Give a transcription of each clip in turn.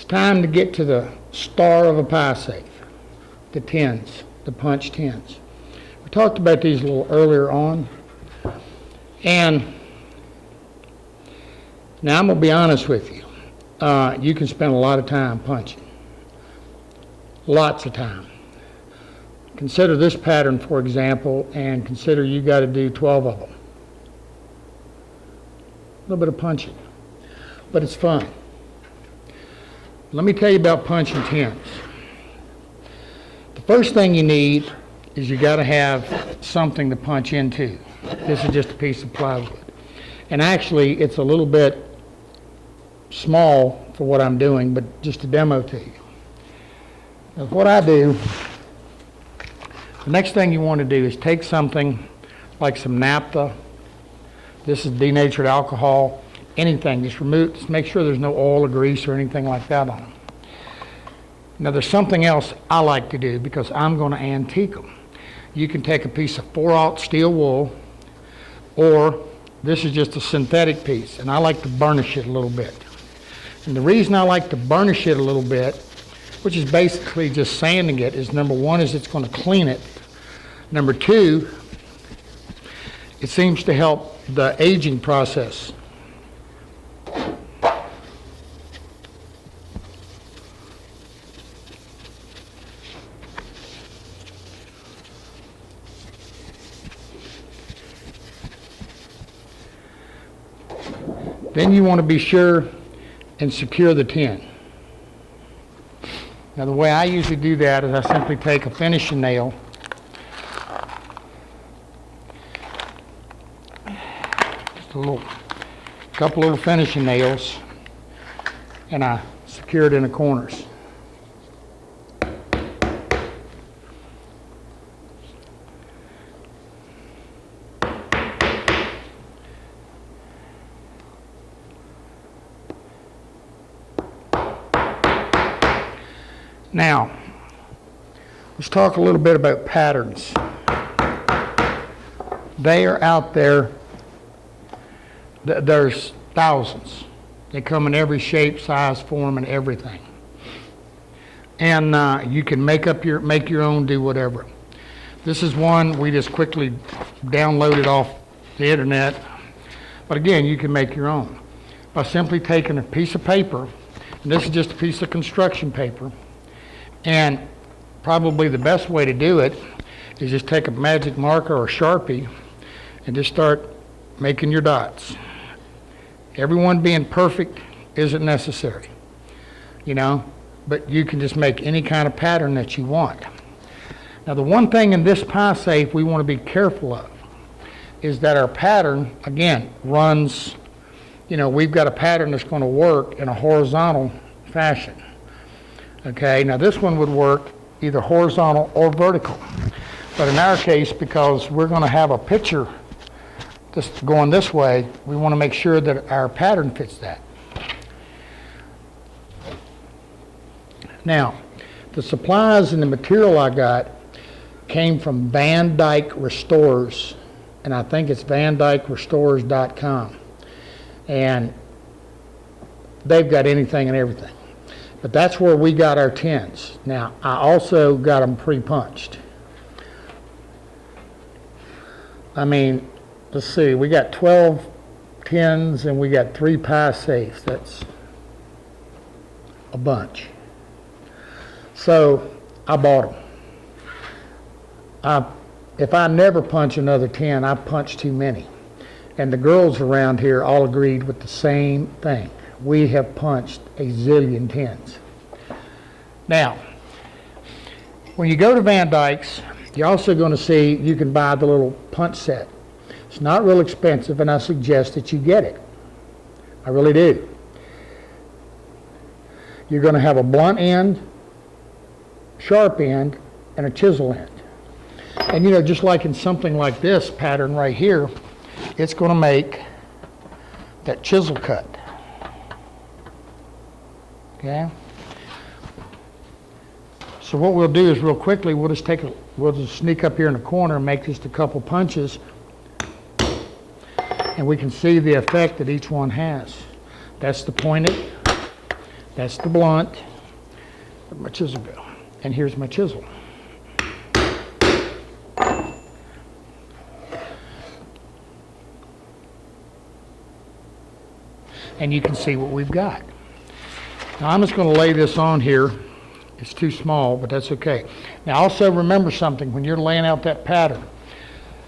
It's time to get to the star of a pie safe, the tins, the punch tins. We talked about these a little earlier on, and now I'm going to be honest with you. You can spend a lot of time punching, lots of time. Consider this pattern, for example, and consider you got to do 12 of them. A little bit of punching, but it's fun. Let me tell you about punching tins. The first thing you need is you got to have something to punch into. This is just a piece of plywood. And actually, it's a little bit small for what I'm doing, but just to demo to you. Now, what I do, the next thing you want to do is take something like some naphtha. This is denatured alcohol. Anything, just make sure there's no oil or grease or anything like that on them. Now there's something else I like to do because I'm going to antique them. You can take a piece of 4/0 steel wool, or this is just a synthetic piece, and I like to burnish it a little bit. And the reason I like to burnish it a little bit, which is basically just sanding it, is number one is it's going to clean it. Number two, it seems to help the aging process. Then you want to be sure and secure the tin. Now the way I usually do that is I simply take a finishing nail, just a couple little finishing nails, and I secure it in the corners. Now, let's talk a little bit about patterns. They are out there. There's thousands. They come in every shape, size, form, and everything. And you can make your own, do whatever. This is one we just quickly downloaded off the internet. But again, you can make your own by simply taking a piece of paper, and this is just a piece of construction paper. And probably the best way to do it is just take a magic marker or Sharpie and just start making your dots. Everyone being perfect isn't necessary, but you can just make any kind of pattern that you want. Now the one thing in this pie safe we want to be careful of is that our pattern, again, runs, we've got a pattern that's going to work in a horizontal fashion. Okay, now this one would work either horizontal or vertical. But in our case, because we're going to have a picture just going this way, we want to make sure that our pattern fits that. Now, the supplies and the material I got came from Van Dyke Restorers, and I think it's VanDykeRestorers.com. And they've got anything and everything. But that's where we got our tins. Now, I also got them pre-punched. I mean, let's see, we got 12 tins and we got 3 pie safes. That's a bunch. So, I bought them. If I never punch another tin, I punch too many. And the girls around here all agreed with the same thing. We have punched a zillion tins. Now, when you go to Van Dyke's, you're also going to see you can buy the little punch set. It's not real expensive, and I suggest that you get it. I really do. You're going to have a blunt end, sharp end, and a chisel end. And just like in something like this pattern right here, it's going to make that chisel cut. Okay. So what we'll do is real quickly, we'll just sneak up here in the corner and make just a couple punches, and we can see the effect that each one has. That's the pointed, That's the blunt. Where'd my chisel go? And here's my chisel. And you can see what we've got. Now I'm just going to lay this on here. It's too small, but that's okay. Now also remember something, when you're laying out that pattern,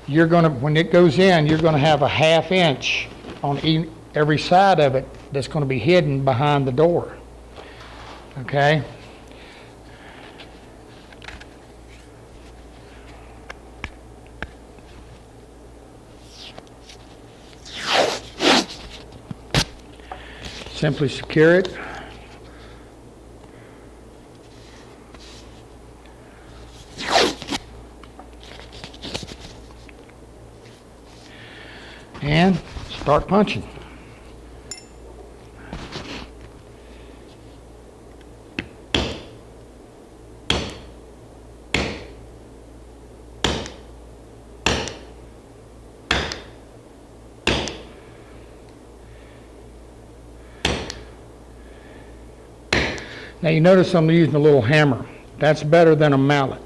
you're going to, when it goes in, you're going to have a 1/2 inch on every side of it that's going to be hidden behind the door. Okay? Simply secure it. And start punching. Now you notice I'm using a little hammer. That's better than a mallet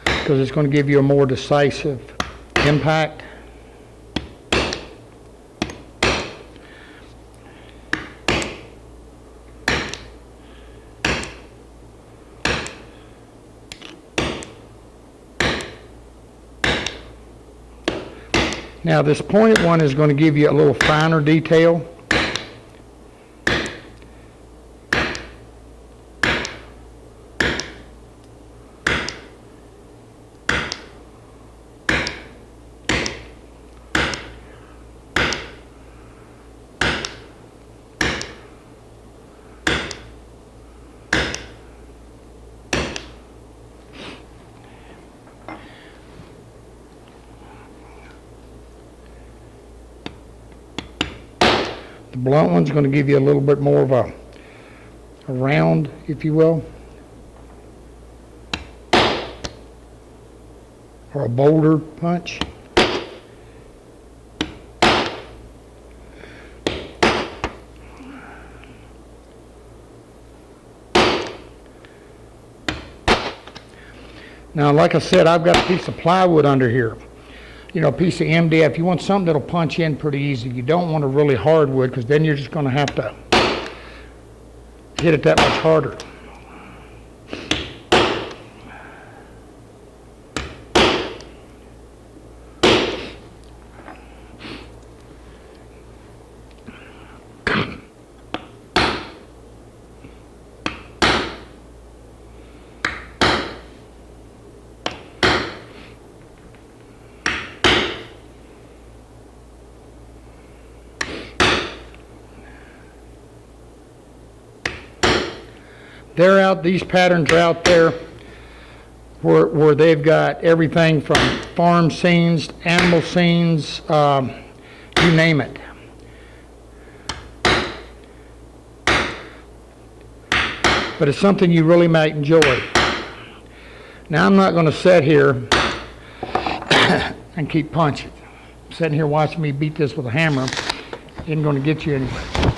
because it's going to give you a more decisive impact. Now this pointed one is going to give you a little finer detail. The blunt one's going to give you a little bit more of a round, if you will, or a bolder punch. Now, like I said, I've got a piece of plywood under here. You know, a piece of MDF. You want something that'll punch in pretty easy. You don't want a really hard wood because then you're just going to have to hit it that much harder. These patterns are out there where they've got everything from farm scenes, animal scenes, you name it. But it's something you really might enjoy. Now I'm not going to sit here and keep punching. Sitting here watching me beat this with a hammer isn't going to get you anywhere.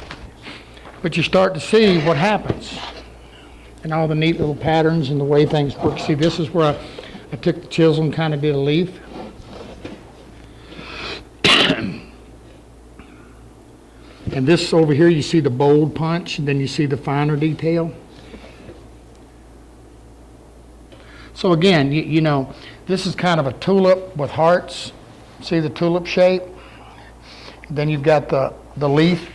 But you start to see what happens. And all the neat little patterns and the way things work. See, this is where I took the chisel and kind of did a leaf. And this over here, you see the bold punch, and then you see the finer detail. So again, you know, this is kind of a tulip with hearts. See the tulip shape? Then you've got the leaf.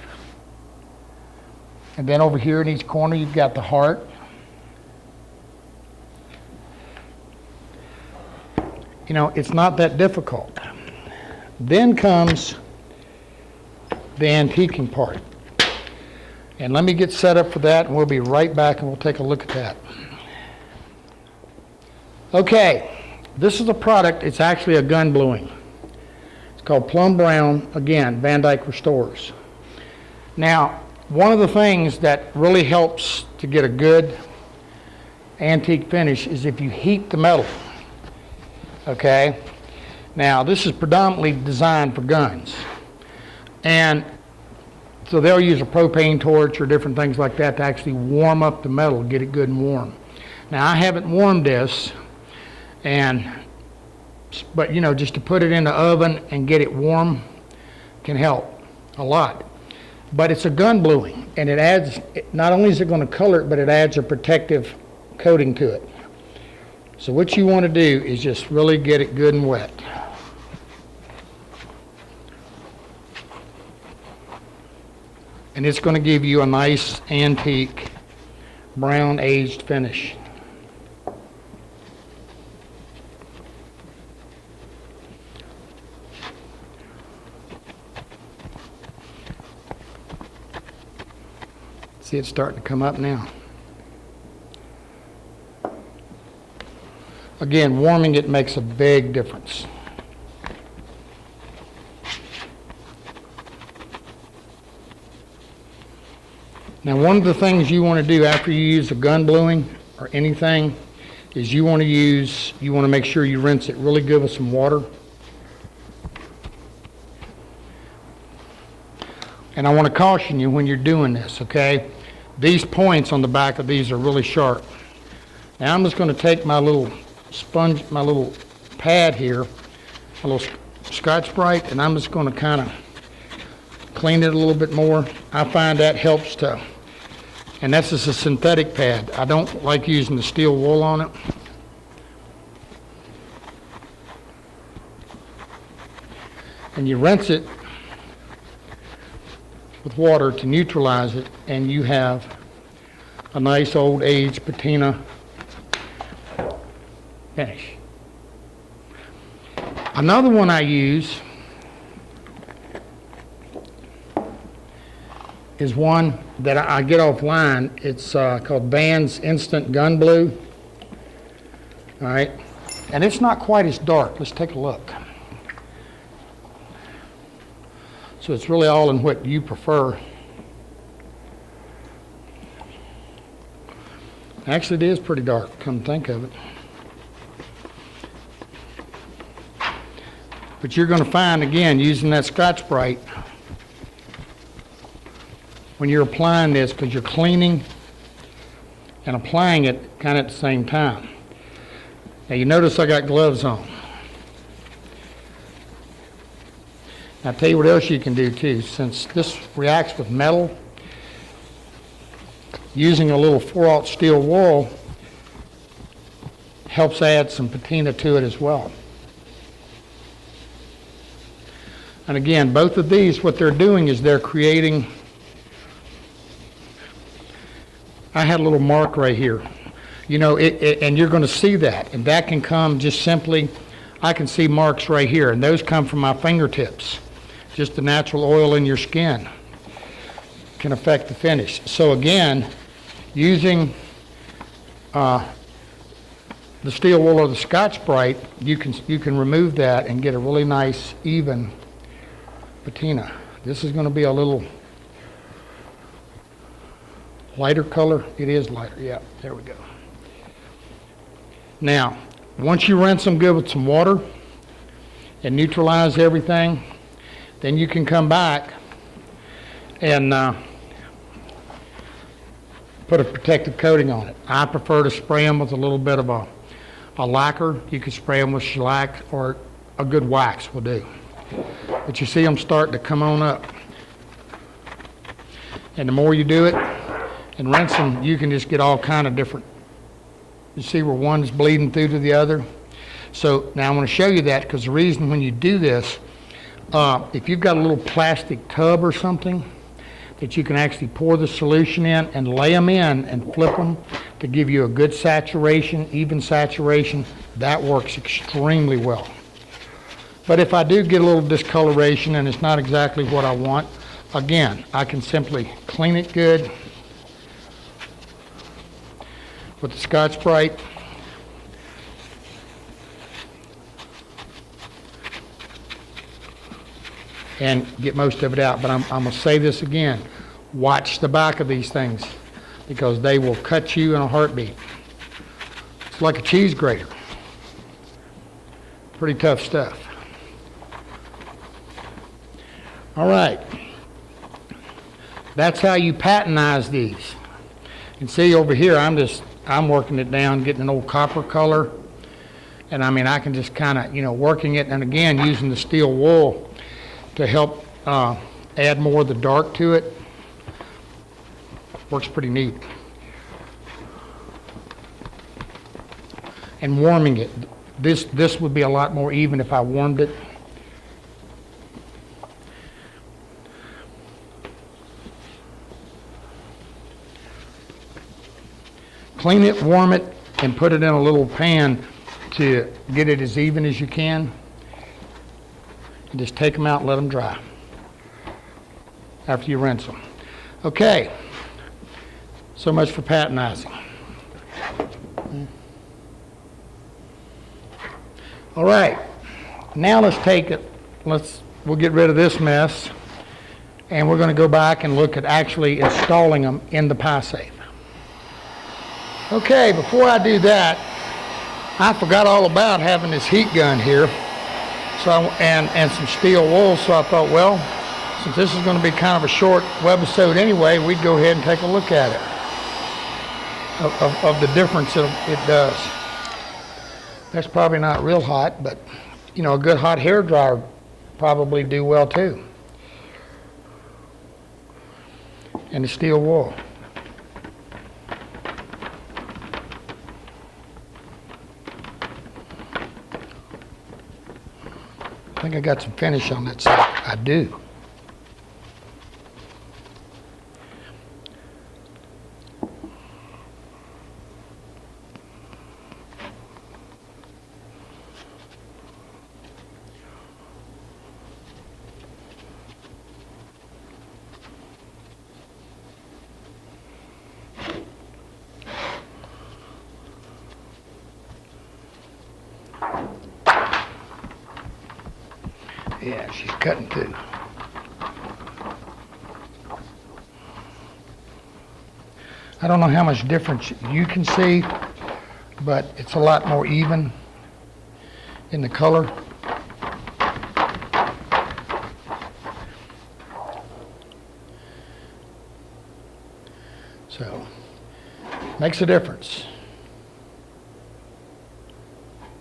And then over here in each corner, you've got the heart. You know, it's not that difficult. Then comes the antiquing part. And let me get set up for that, and we'll be right back, and we'll take a look at that. Okay, this is a product. It's actually a gun bluing. It's called Plum Brown, again, Van Dyke Restores. Now, one of the things that really helps to get a good antique finish is if you heat the metal. Okay, now this is predominantly designed for guns, and So they'll use a propane torch or different things like that to actually warm up the metal, get it good and warm. Now I haven't warmed this, but you know, just to put it in the oven and get it warm can help a lot. But it's a gun bluing, and it adds, not only is it going to color it, but it adds a protective coating to it. So what you want to do is just really get it good and wet. And it's going to give you a nice antique brown aged finish. See, it's starting to come up now. Again, warming it makes a big difference. Now, one of the things you want to do after you use a gun bluing or anything is you want to make sure you rinse it really good with some water. And I want to caution you when you're doing this, okay? These points on the back of these are really sharp. Now I'm just going to take my little sponge, my little pad here, a little Scotch-Brite, and I'm just going to kind of clean it a little bit more. I find that helps to, and that's just a synthetic pad. I don't like using the steel wool on it. And you rinse it with water to neutralize it, and you have a nice old aged patina finish. Another one I use is one that I get offline. It's called Vans Instant Gun Blue. All right, and it's not quite as dark. Let's take a look. So it's really all in what you prefer. Actually, it is pretty dark, come to think of it. But you're going to find, again, using that Scotch-Brite, when you're applying this, because you're cleaning and applying it kind of at the same time. Now you notice I got gloves on. I'll tell you what else you can do too. Since this reacts with metal, using a little 4/0 steel wool helps add some patina to it as well. And again, both of these, what they're doing is they're creating, I had a little mark right here. You know, and you're going to see that. And that can come just simply, I can see marks right here, and those come from my fingertips. Just the natural oil in your skin can affect the finish. So again, using the steel wool or the Scotch-Brite, you can remove that and get a really nice, even patina. This is going to be a little lighter color. It is lighter. Yeah, there we go. Now, once you rinse them good with some water and neutralize everything, then you can come back and put a protective coating on it. I prefer to spray them with a little bit of a lacquer. You can spray them with shellac, or a good wax will do. But you see them starting to come on up. And the more you do it and rinse them, you can just get all kind of different. You see where one's bleeding through to the other? So now I want to show you that, because the reason when you do this, if you've got a little plastic tub or something that you can actually pour the solution in and lay them in and flip them to give you a good saturation, even saturation, that works extremely well. But if I do get a little discoloration and it's not exactly what I want, again, I can simply clean it good with the Scotch-Brite. And get most of it out. But I'm going to say this again. Watch the back of these things, because they will cut you in a heartbeat. It's like a cheese grater. Pretty tough stuff. All right. That's how you pattenize these. And see over here, I'm working it down, getting an old copper color. And I mean, I can just kind of, working it, and again, using the steel wool to help add more of the dark to it. Works pretty neat. And warming it. This would be a lot more even if I warmed it. Clean it, warm it, and put it in a little pan to get it as even as you can. And just take them out and let them dry after you rinse them. Okay, so much for patternizing. All right, now let's take it, we'll get rid of this mess, and we're going to go back and look at actually installing them in the pie safe. Okay, before I do that, I forgot all about having this heat gun here, and some steel wool, so I thought, well, since this is going to be kind of a short webisode anyway, we'd go ahead and take a look at it, of the difference it does. That's probably not real hot, but, a good hot hair dryer probably do well too. And the steel wool. I think I got some finish on that side. I do. Yeah, she's cutting too. I don't know how much difference you can see, but it's a lot more even in the color. So, makes a difference.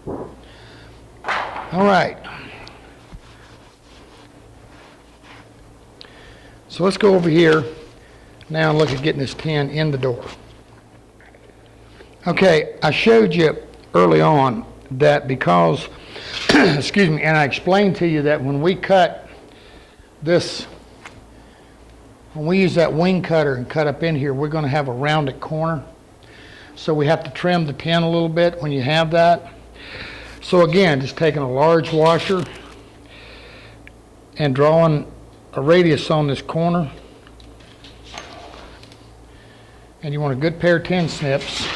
All right. So let's go over here now and look at getting this tin in the door. Okay, I showed you early on that because, excuse me, and I explained to you that when we cut this, when we use that wing cutter and cut up in here, we're going to have a rounded corner. So we have to trim the tin a little bit when you have that. So again, just taking a large washer and drawing a radius on this corner, and you want a good pair of tin snips,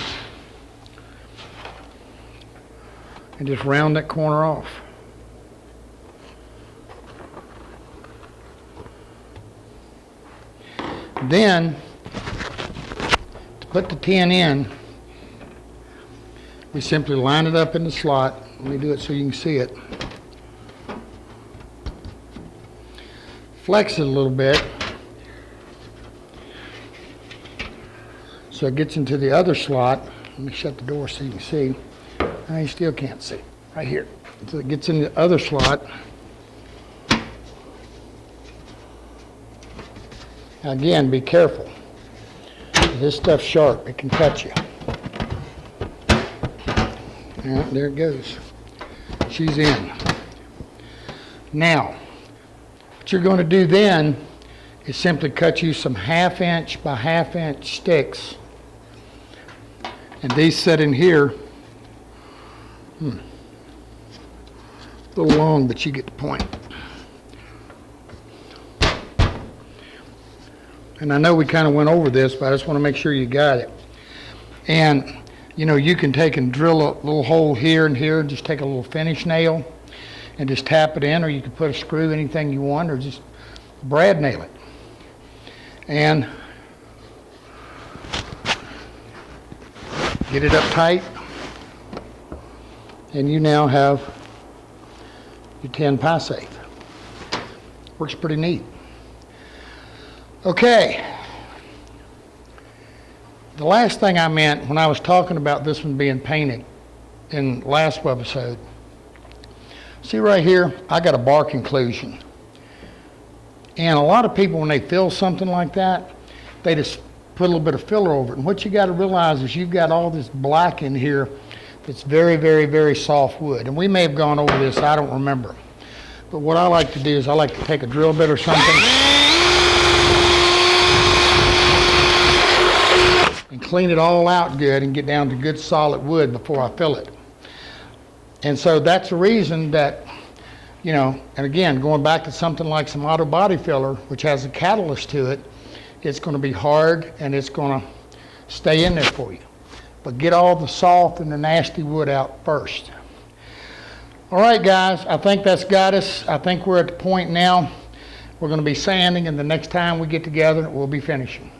and just round that corner off. Then, to put the tin in, we simply line it up in the slot. Let me do it so you can see it. Flex it a little bit so it gets into the other slot. Let me shut the door so you can see. No, you still can't see. Right here. So it gets in the other slot. Now again, be careful. This stuff's sharp. It can cut you. All right, there it goes. She's in. Now, what you're going to do then is simply cut you some 1/2 inch by 1/2 inch sticks. And these set in here. A little long, but you get the point. And I know we kind of went over this, but I just want to make sure you got it. And, you can take and drill a little hole here and here and just take a little finish nail and just tap it in, or you can put a screw, anything you want, or just brad nail it. And get it up tight, and you now have your tin pie safe. Works pretty neat. Okay, The last thing I meant when I was talking about this one being painted in last webisode, see right here, I got a bark inclusion. And a lot of people, when they fill something like that, they just put a little bit of filler over it. And what you got to realize is you've got all this black in here that's very, very, very soft wood. And we may have gone over this, I don't remember. But what I like to do is I like to take a drill bit or something and clean it all out good and get down to good solid wood before I fill it. And so that's the reason that, you know, and again, going back to something like some auto body filler, which has a catalyst to it, it's going to be hard and it's going to stay in there for you. But get all the soft and the nasty wood out first. All right, guys, I think that's got us. I think we're at the point now we're going to be sanding, and the next time we get together, we'll be finishing.